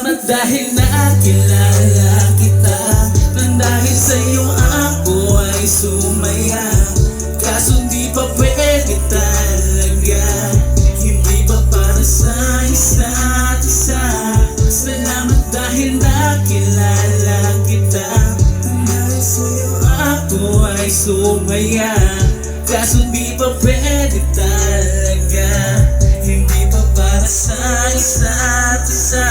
Salamat dahil nakilala kita, nang dahil sa'yo ako ay sumaya. Kaso di pa pwede talaga, hindi pa para sa isa't isa. Salamat dahil nakilala kita, nang dahil sa'yo ako ay sumaya. Kaso di pa pwede talaga, hindi pa para sa isa't isa.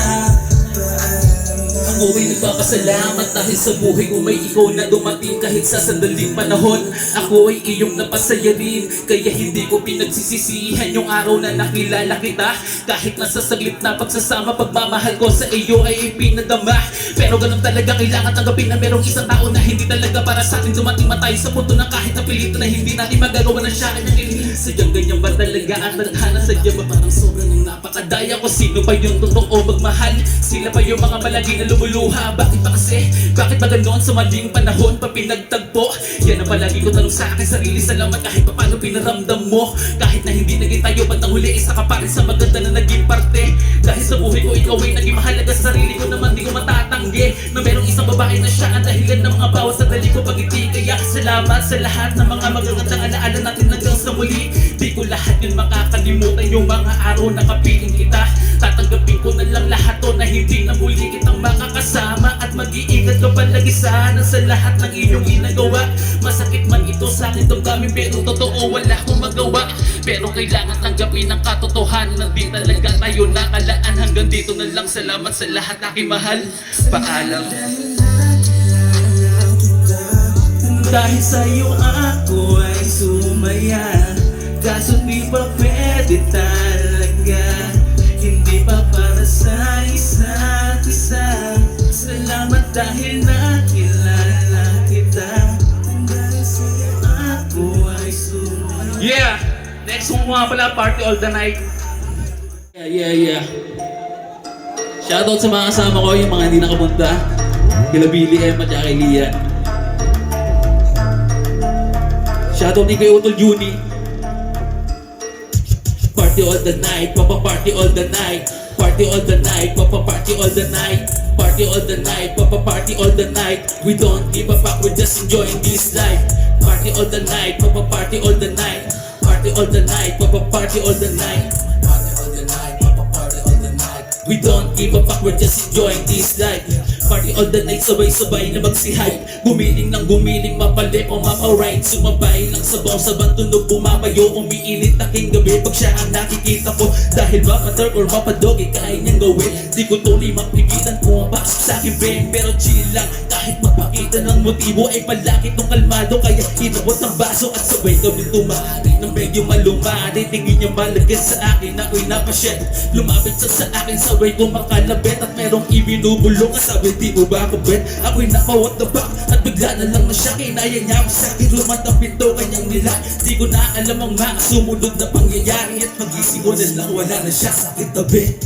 Ako'y nagpapasalamat dahil sa buhay ko may ikaw na dumating kahit sa sandaling panahon. Ako ay iyong napasaya din, kaya hindi ko pinagsisisihan yung araw na nakilala kita. Kahit nasa saglit na pagsasama, pagmamahal ko sa iyo ay ipinadama. Pero ganun talaga, kailangan tanggapin na merong isang tao na hindi talaga para sa atin. Dumating tayo sa punto na kahit napilitan na hindi natin magagawa na siya kanyang ilihin. Sadyang ganyan ba talaga ang tadhana? Sadya ba parang sobrang nung napakadaya ko? Sino pa yung totoo magmahal? Sila pa yung mga malagi na lumuluha. Bakit ba kasi? Bakit ba ganon sa maling panahon pa pinagtagpo? Yan ang palagi ko tanong sa akin sarili. Salamat kahit pa paano pinaramdam mo. Kahit na hindi naging tayo, bandang huli isa ka pa rin sa maganda na naging parte. Dahil sa buhay ko ikaw ay naging mahalaga sa sarili ko, naman di ko matatanggi na merong isang babae na siya ang dahilan ng mga bawat sandali ko pag-ibig. Kaya salamat sa lahat ng mga magagandang alaala natin hanggang sa muli. Di ko lahat yun makakalimutan, yung mga araw na kapiling kita. Tatanggapin ko na lang lahat to na hindi na muli kitang makakasama. At mag-iingat ka palagi sana sa lahat ng iyong ginagawa. Masakit man ito sa akin damdamin, pero totoo wala akong magawa. Pero kailangan tanggapin ang katotohanan na di talaga tayo nakalaan. Hanggang dito na lang, salamat sa lahat aking mahal. Paalam. Dahil sa'yo ako ay sumaya. Kaso di pa pwede talaga, hindi pa para sa isa't isa. Salamat dahil nakilala kita, dahil sa'yo ako ay sumaya. Yeah! Next one nga pala, Party All the Night. Yeah. Shoutout sa mga kasama ko, yung mga hindi nakapunta. Kila Billy M at kay Lia. Shoutout din kay Utol Juni. Party all the night, papa party all the night. Party all the night, papa party all the night. Party all the night, papa party all the night. We don't give a fuck, we're just enjoying this life. Party all the night, papa party all the night. Party all the night, papa party all the night. Party all the night, papa party all the night. We don't give a fuck, we're just enjoying this life. Party all the night, sabay-sabay na magsihay. Gumiling ng gumiling, mapalip o mapa-right. Sumabay ng sabaw sa bantunog, bumabayo. Umiinit aking gabi pag siya ang nakikita ko. Dahil mapa-turk or mapa-doggy, kaya niyang gawin. Di ko tuloy mapigilan kung mapasok sa akin brain. Pero chill lang, kahit mapakita ng motibo ay palakit ng kalmado. Kaya inabot ng baso at sabay kami tumari ng medyo malumari. Tingin niya malagas sa akin, ako'y napasyet. Lumapit sa akin, sabay kumakalabit. At merong ibinubulong at sabi, di mo ba ako bet? Ako'y naka-what the fuck at bigla na lang na siya. Kinaya niya ako sa'kin, lumat ang pinto kanyang nila. Di ko na alam ang mga sumunod na pangyayari. At magising ko na lang, wala na siya sa aking tabi.